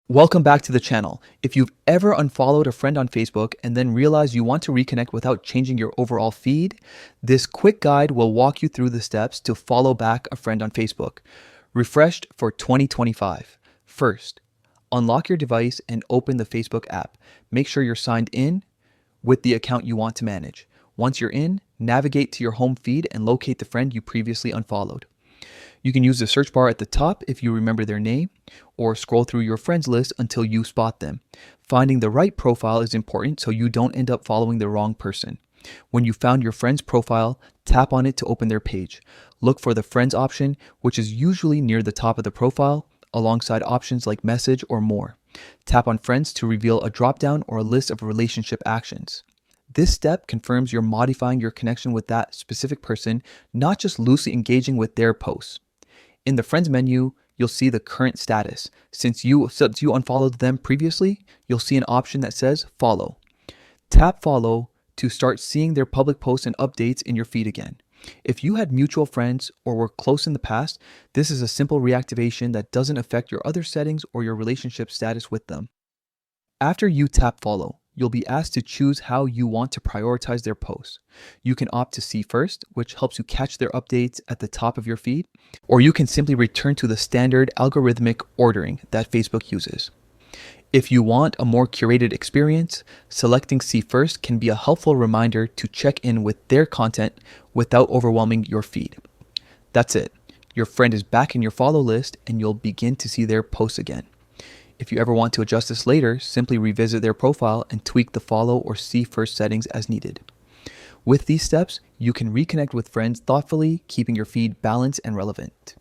Welcome back to the channel. If you've ever unfollowed a friend on Facebook and then realized you want to reconnect without changing your overall feed, this quick guide will walk you through the steps to follow back a friend on Facebook. Refreshed for 2025. First, unlock your device and open the Facebook app. Make sure you're signed in with the account you want to manage. Once you're in, navigate to your home feed and locate the friend you previously unfollowed. You can use the search bar at the top if you remember their name, or scroll through your friends list until you spot them. Finding the right profile is important so you don't end up following the wrong person. When you found your friend's profile, tap on it to open their page. Look for the friends option, which is usually near the top of the profile, alongside options like message or more. Tap on friends to reveal a drop-down or a list of relationship actions. This step confirms you're modifying your connection with that specific person, not just loosely engaging with their posts. In the Friends menu, you'll see the current status. Since you unfollowed them previously, you'll see an option that says Follow. Tap Follow to start seeing their public posts and updates in your feed again. If you had mutual friends or were close in the past, this is a simple reactivation that doesn't affect your other settings or your relationship status with them. After you tap Follow, you'll be asked to choose how you want to prioritize their posts. You can opt to see first, which helps you catch their updates at the top of your feed, or you can simply return to the standard algorithmic ordering that Facebook uses. If you want a more curated experience, selecting see first can be a helpful reminder to check in with their content without overwhelming your feed. That's it. Your friend is back in your follow list and you'll begin to see their posts again. If you ever want to adjust this later, simply revisit their profile and tweak the follow or see first settings as needed. With these steps, you can reconnect with friends thoughtfully, keeping your feed balanced and relevant.